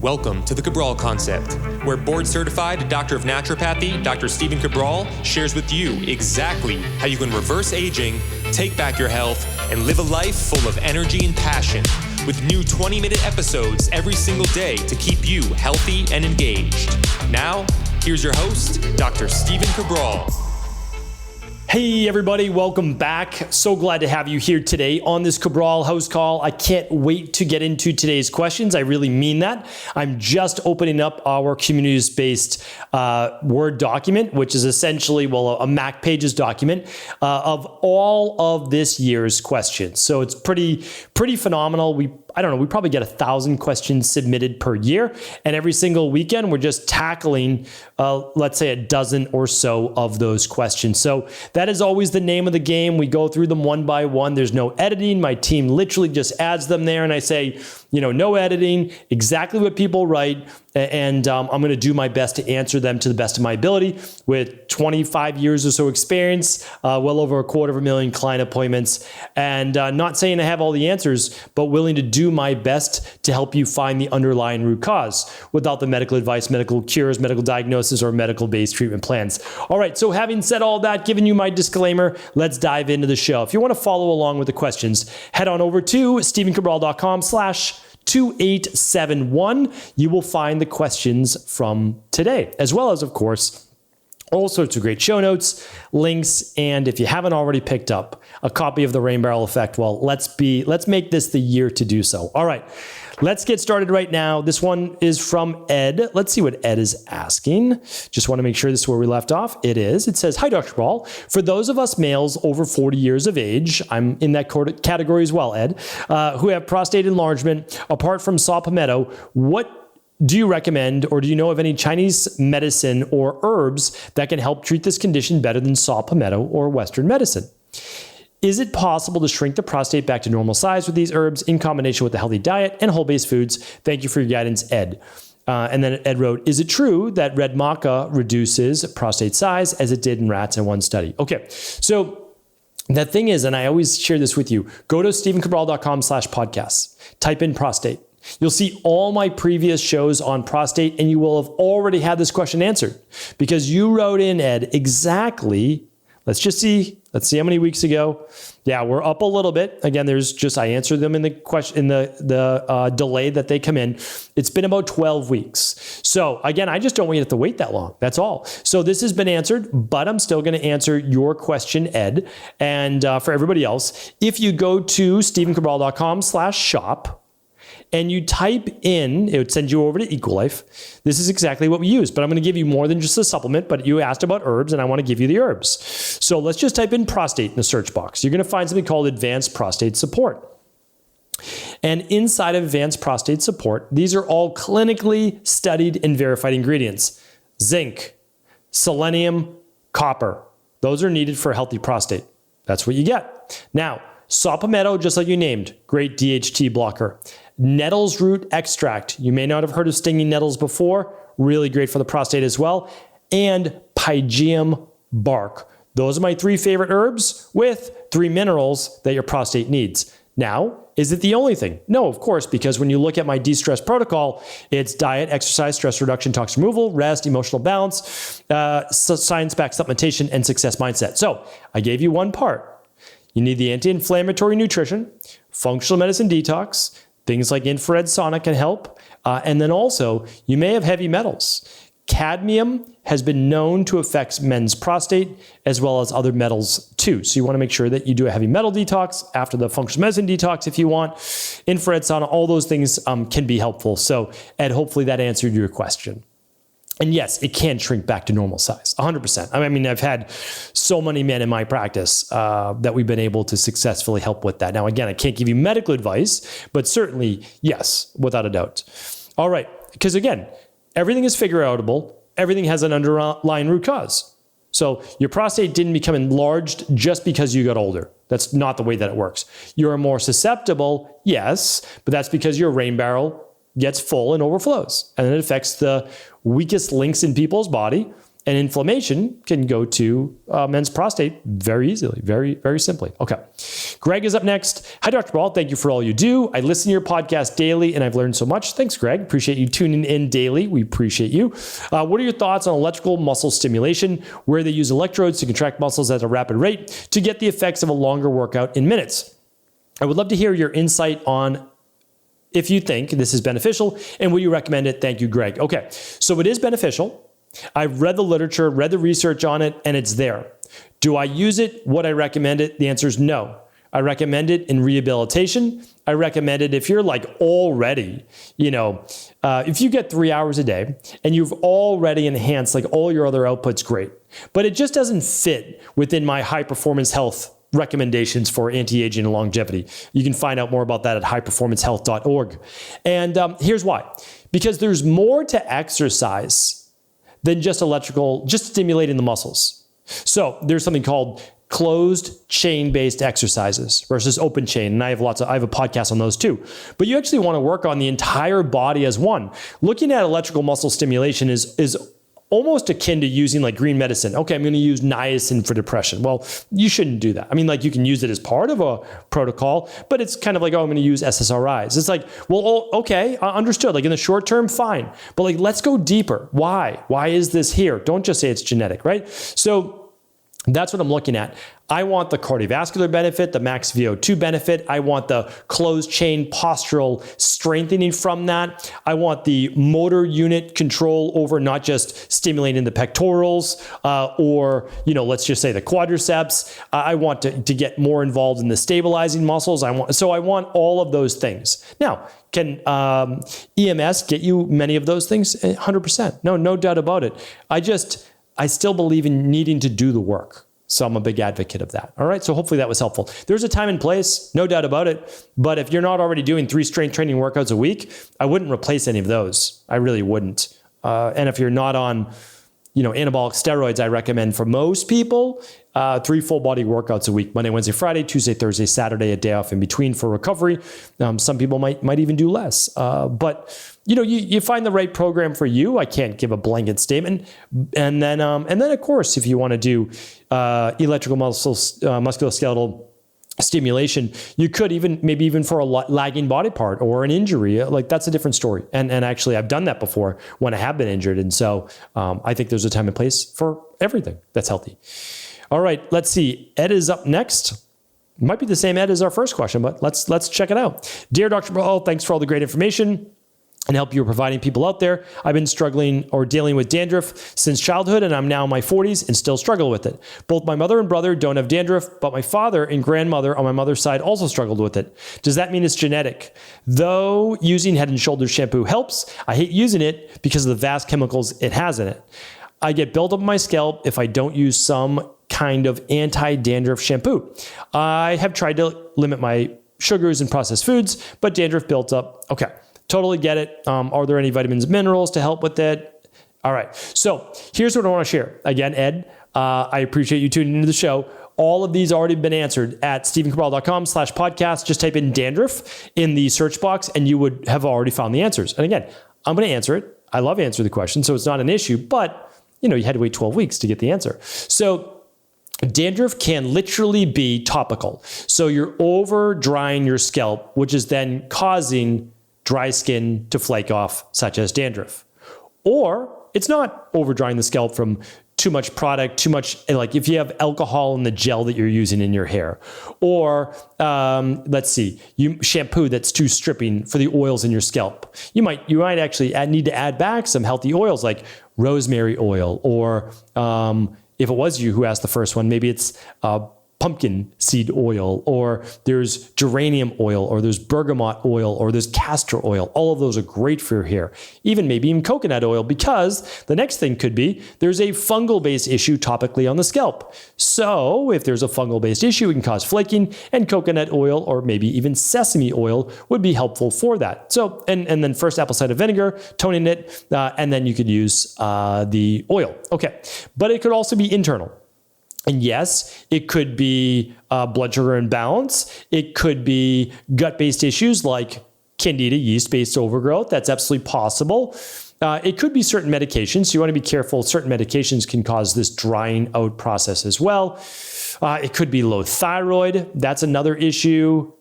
Welcome to the Cabral Concept, where board-certified Doctor of Naturopathy, Dr. Stephen Cabral, shares with you exactly how you can reverse aging, take back your health, and live a life full of energy and passion, with new 20-minute episodes every single day to keep you healthy and engaged. Now, here's your host, Dr. Stephen Cabral. Hey everybody, welcome back. So glad to have you here today on this Cabral HouseCall. I can't wait to get into today's questions. I really mean that. I'm just opening up our community-based Word document, which is essentially, a Mac Pages document of all of this year's questions. So it's pretty phenomenal. We probably get 1,000 questions submitted per year. And every single weekend, we're just tackling, let's say, a dozen or so of those questions. So that is always the name of the game. We go through them one by one. There's no editing. My team literally just adds them there. And I say, no editing, exactly what people write. And I'm going to do my best to answer them to the best of my ability. With 25 years or so experience, well over 250,000 client appointments, and not saying I have all the answers, but willing to do my best to help you find the underlying root cause without the medical advice, medical cures, medical diagnosis, or medical-based treatment plans. All right, so having said all that, giving you my disclaimer, let's dive into the show. If you want to follow along with the questions, head on over to stephencabral.com/2871. You will find the questions from today, as well as, of course, all sorts of great show notes, links, and if you haven't already picked up a copy of the Rain Barrel Effect, let's make this the year to do so. All right, let's get started right now. This one is from Ed. Let's see what Ed is asking. Just want to make sure this is where we left off. It is. It says, "Hi, Dr. Cabral. For those of us males over 40 years of age," I'm in that category as well, Ed, "who have prostate enlargement, apart from saw palmetto, what do you recommend, or do you know of any Chinese medicine or herbs that can help treat this condition better than saw palmetto or Western medicine? Is it possible to shrink the prostate back to normal size with these herbs in combination with a healthy diet and whole-based foods? Thank you for your guidance, Ed." And then Ed wrote, "Is it true that Red Maca reduces prostate size as it did in rats in one study?" Okay, so the thing is, and I always share this with you, go to stephencabral.com/podcasts, type in prostate. You'll see all my previous shows on prostate, and you will have already had this question answered because you wrote in, Ed, exactly. Let's see how many weeks ago. Yeah, we're up a little bit. Again, I answered them in the question, in the delay that they come in. It's been about 12 weeks. So again, I just don't want you to have to wait that long. That's all. So this has been answered, but I'm still going to answer your question, Ed. And for everybody else, if you go to stephencabral.com/shop, and you type in, it would send you over to Equalife. This is exactly what we use, but I'm going to give you more than just a supplement, but you asked about herbs, and I want to give you the herbs. So let's just type in prostate in the search box. You're going to find something called Advanced Prostate Support. And inside of Advanced Prostate Support, these are all clinically studied and verified ingredients. Zinc, selenium, copper. Those are needed for a healthy prostate. That's what you get. Now, saw palmetto, just like you named, great DHT blocker. Nettles root extract. You may not have heard of stinging nettles before. Really great for the prostate as well. And pygeum bark. Those are my 3 favorite herbs with 3 minerals that your prostate needs. Now, is it the only thing? No, of course, because when you look at my de-stress protocol, it's diet, exercise, stress reduction, toxin removal, rest, emotional balance, science-backed supplementation, and success mindset. So I gave you one part. You need the anti-inflammatory nutrition, functional medicine detox, things like infrared sauna can help. And then also, you may have heavy metals. Cadmium has been known to affect men's prostate as well as other metals too. So you want to make sure that you do a heavy metal detox after the functional medicine detox if you want. Infrared sauna, all those things can be helpful. So, Ed, hopefully that answered your question. And yes, it can shrink back to normal size, 100%. I mean, I've had so many men in my practice that we've been able to successfully help with that. Now, again, I can't give you medical advice, but certainly, yes, without a doubt. All right, because again, everything is figure outable. Everything has an underlying root cause. So your prostate didn't become enlarged just because you got older. That's not the way that it works. You're more susceptible, yes, but that's because your rain barrel gets full and overflows. And it affects the weakest links in people's body. And inflammation can go to men's prostate very easily, very, very simply. Okay. Greg is up next. Hi, Dr. Cabral. Thank you for all you do. I listen to your podcast daily and I've learned so much. Thanks, Greg. Appreciate you tuning in daily. We appreciate you. What are your thoughts on electrical muscle stimulation, where they use electrodes to contract muscles at a rapid rate to get the effects of a longer workout in minutes? I would love to hear your insight on if you think this is beneficial and will you recommend it? Thank you, Greg. Okay, so it is beneficial. I've read the literature, read the research on it, and it's there. Do I use it? Would I recommend it? The answer is no. I recommend it in rehabilitation. I recommend it if you're like already, if you get 3 hours a day and you've already enhanced like all your other outputs, great. But it just doesn't fit within my high performance health recommendations for anti-aging and longevity. You can find out more about that at highperformancehealth.org. And here's why. Because there's more to exercise than just stimulating the muscles. So there's something called closed chain-based exercises versus open chain. And I have a podcast on those too. But you actually want to work on the entire body as one. Looking at electrical muscle stimulation is almost akin to using like green medicine. Okay, I'm going to use niacin for depression. Well, you shouldn't do that. I mean, like you can use it as part of a protocol, but it's kind of like, I'm going to use SSRIs. It's like, well, okay, understood. Like in the short term, fine. But like, let's go deeper. Why? Why is this here? Don't just say it's genetic, right? So that's what I'm looking at. I want the cardiovascular benefit, the max VO2 benefit. I want the closed chain postural strengthening from that. I want the motor unit control over not just stimulating the pectorals or, let's just say the quadriceps. I want to get more involved in the stabilizing muscles. I want all of those things. Now, can EMS get you many of those things? 100%. No doubt about it. I still believe in needing to do the work. So I'm a big advocate of that. All right. So hopefully that was helpful. There's a time and place, no doubt about it. But if you're not already doing 3 strength training workouts a week, I wouldn't replace any of those. I really wouldn't. And if you're not on, anabolic steroids, I recommend for most people, 3 full body workouts a week, Monday, Wednesday, Friday, Tuesday, Thursday, Saturday, a day off in between for recovery. Some people might even do less. But you find the right program for you. I can't give a blanket statement. And then of course, if you want to do electrical musculoskeletal stimulation, you could maybe even for a lagging body part or an injury, like that's a different story. And actually I've done that before when I have been injured. And so I think there's a time and place for everything that's healthy. All right, let's see. Ed is up next. Might be the same Ed as our first question, but let's check it out. Dear Dr. Cabral, thanks for all the great information and help you're providing people out there. I've been struggling or dealing with dandruff since childhood, and I'm now in my 40s and still struggle with it. Both my mother and brother don't have dandruff, but my father and grandmother on my mother's side also struggled with it. Does that mean it's genetic? Though using Head & Shoulders shampoo helps, I hate using it because of the vast chemicals it has in it. I get buildup on my scalp if I don't use some kind of anti-dandruff shampoo. I have tried to limit my sugars and processed foods, but dandruff built up. Okay. Totally get it. Are there any vitamins, minerals to help with it? All right. So here's what I want to share. Again, Ed, I appreciate you tuning into the show. All of these already been answered at stephencabral.com/podcast. Just type in dandruff in the search box and you would have already found the answers. And again, I'm going to answer it. I love answering the question, so it's not an issue, but you had to wait 12 weeks to get the answer. So dandruff can literally be topical. So you're over drying your scalp, which is then causing dry skin to flake off, such as dandruff. Or it's not over drying the scalp from too much product, too much, like if you have alcohol in the gel that you're using in your hair, or shampoo that's too stripping for the oils in your scalp. You might actually need to add back some healthy oils like rosemary oil, or if it was you who asked the first one, maybe it's pumpkin seed oil, or there's geranium oil, or there's bergamot oil, or there's castor oil. All of those are great for your hair. Maybe even coconut oil, because the next thing could be there's a fungal-based issue topically on the scalp. So if there's a fungal-based issue, it can cause flaking, and coconut oil or maybe even sesame oil would be helpful for that. So, and then first apple cider vinegar, toning it, and then you could use the oil. Okay, but it could also be internal. And yes, it could be blood sugar imbalance. It could be gut-based issues like candida yeast-based overgrowth. That's absolutely possible. It could be certain medications. So you want to be careful. Certain medications can cause this drying out process as well. It could be low thyroid. That's another issue.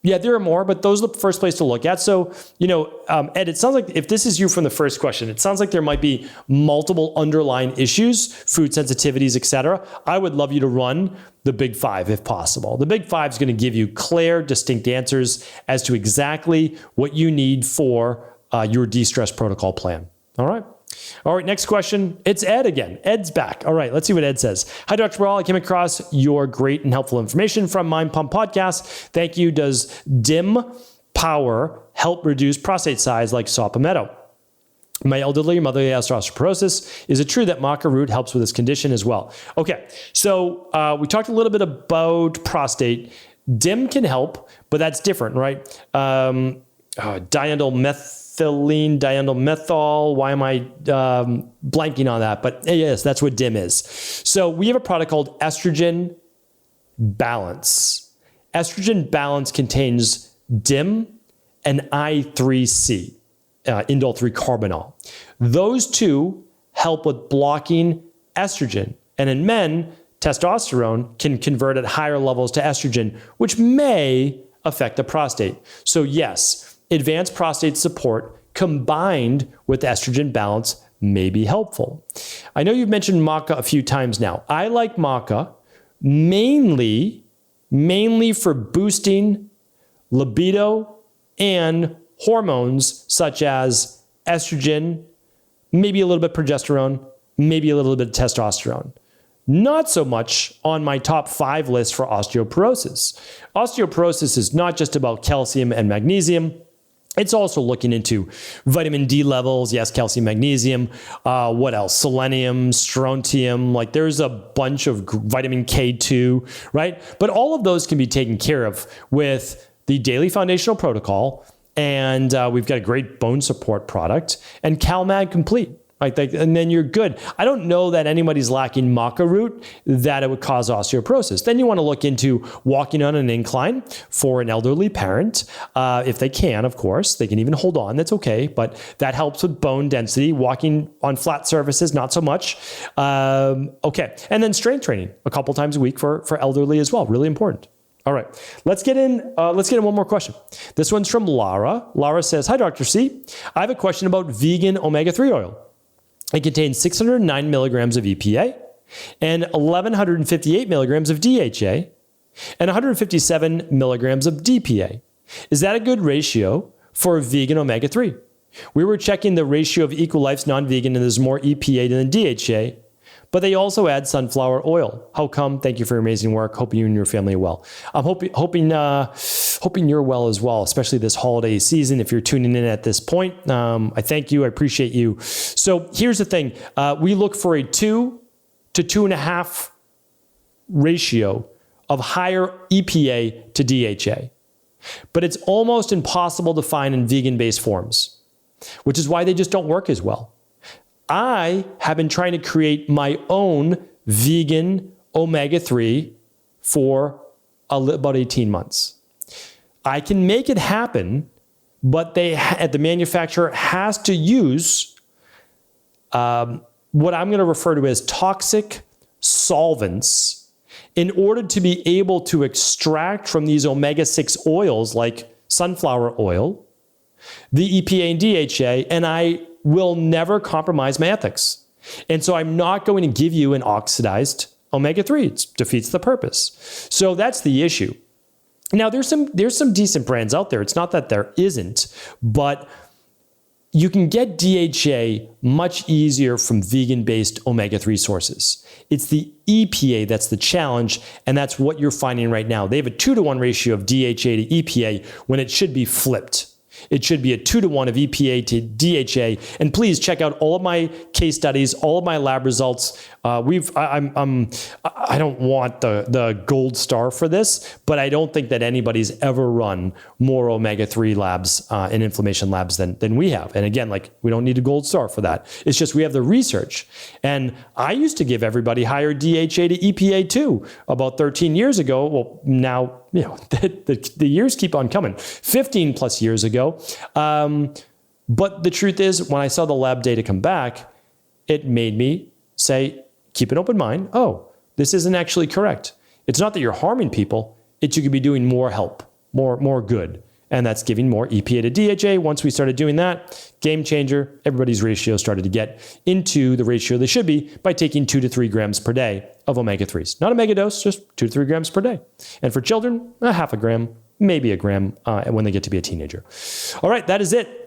Yeah, there are more, but those are the first place to look at. So, Ed, it sounds like if this is you from the first question, it sounds like there might be multiple underlying issues, food sensitivities, et cetera. I would love you to run the Big Five if possible. The Big Five is going to give you clear, distinct answers as to exactly what you need for your de-stress protocol plan. All right. All right, next question. It's Ed again. Ed's back. All right, let's see what Ed says. Hi, Dr. Cabral. I came across your great and helpful information from Mind Pump Podcast. Thank you. Does dim power help reduce prostate size like saw palmetto? My elderly mother has osteoporosis. Is it true that maca root helps with this condition as well? Okay, so we talked a little bit about prostate. Dim can help, but that's different, right? Diethylene, why am I blanking on that? But yes, that's what DIM is. So we have a product called Estrogen Balance. Estrogen Balance contains DIM and I3C, indole 3-carbinol. Those two help with blocking estrogen. And in men, testosterone can convert at higher levels to estrogen, which may affect the prostate. So yes, advanced prostate support combined with estrogen balance may be helpful. I know you've mentioned maca a few times now. I like maca mainly for boosting libido and hormones such as estrogen, maybe a little bit progesterone, maybe a little bit of testosterone. Not so much on my top 5 list for osteoporosis. Osteoporosis is not just about calcium and magnesium. It's also looking into vitamin D levels. Yes, calcium, magnesium. What else? Selenium, strontium. Like there's a bunch of vitamin K2, right? But all of those can be taken care of with the daily foundational protocol. And we've got a great bone support product and CalMag Complete. And then you're good. I don't know that anybody's lacking maca root that it would cause osteoporosis. Then you want to look into walking on an incline for an elderly parent. If they can, of course, they can even hold on. That's okay. But that helps with bone density. Walking on flat surfaces, not so much. Okay. And then strength training a couple times a week for elderly as well. Really important. All right, let's get in one more question. This one's from Lara. Lara says, hi, Dr. C. I have a question about vegan omega-3 oil. It contains 609 milligrams of EPA and 1,158 milligrams of DHA and 157 milligrams of DPA. Is that a good ratio for a vegan omega-3? We were checking the ratio of Equal Life's non-vegan and there's more EPA than DHA, but they also add sunflower oil. How come? Thank you for your amazing work. Hope you and your family are well. I'm hoping you're well as well, especially this holiday season. If you're tuning in at this point, I thank you. I appreciate you. So here's the thing. We look for a 2 to 2.5 ratio of higher EPA to DHA. But it's almost impossible to find in vegan-based forms, which is why they just don't work as well. I have been trying to create my own vegan omega-3 for about 18 months. I can make it happen, but the manufacturer has to use what I'm going to refer to as toxic solvents in order to be able to extract from these omega-6 oils like sunflower oil, the EPA and DHA, and I will never compromise my ethics. And so I'm not going to give you an oxidized omega-3. It defeats the purpose. So that's the issue. Now, there's some decent brands out there. It's not that there isn't, but you can get DHA much easier from vegan-based omega-3 sources. It's the EPA that's the challenge, and that's what you're finding right now. They have a 2-to-1 ratio of DHA to EPA when it should be flipped. It should be a 2-to-1 of EPA to DHA. And please check out all of my case studies, all of my lab results. I don't want the gold star for this, but I don't think that anybody's ever run more omega-3 labs and inflammation labs than we have. And again, we don't need a gold star for that. It's just we have the research. And I used to give everybody higher DHA to EPA too about 13 years ago. Well, now, the years keep on coming. 15 plus years ago. But the truth is, when I saw the lab data come back, it made me say, keep an open mind. Oh, this isn't actually correct. It's not that you're harming people. It's you could be doing more help, more good. And that's giving more EPA to DHA. Once we started doing that, game changer, everybody's ratio started to get into the ratio they should be by taking 2 to 3 grams per day of omega-3s. Not a mega dose, just 2 to 3 grams per day. And for children, a half a gram, maybe a gram when they get to be a teenager. All right, that is it.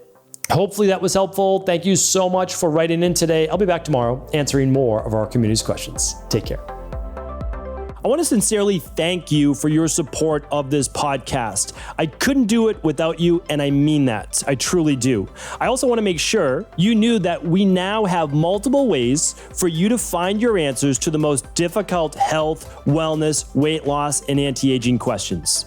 Hopefully that was helpful. Thank you so much for writing in today. I'll be back tomorrow answering more of our community's questions. Take care. I want to sincerely thank you for your support of this podcast. I couldn't do it without you, and I mean that. I truly do. I also want to make sure you knew that we now have multiple ways for you to find your answers to the most difficult health, wellness, weight loss, and anti-aging questions.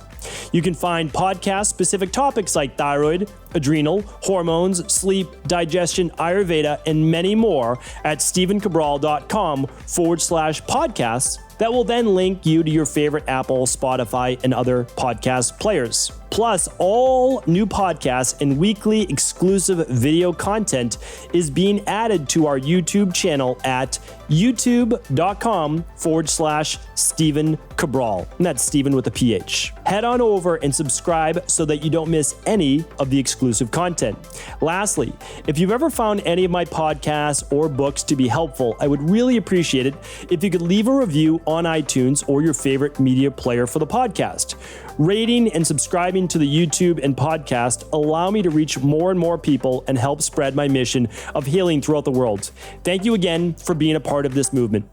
You can find podcast-specific topics like thyroid, adrenal, hormones, sleep, digestion, Ayurveda, and many more at stevencabral.com/podcasts that will then link you to your favorite Apple, Spotify, and other podcast players. Plus, all new podcasts and weekly exclusive video content is being added to our YouTube channel at youtube.com/Stephen Cabral. And that's Stephen with a PH. Head on over and subscribe so that you don't miss any of the exclusive content. Lastly, if you've ever found any of my podcasts or books to be helpful, I would really appreciate it if you could leave a review on iTunes or your favorite media player for the podcast. Rating and subscribing to the YouTube and podcast allow me to reach more and more people and help spread my mission of healing throughout the world. Thank you again for being a part of this movement.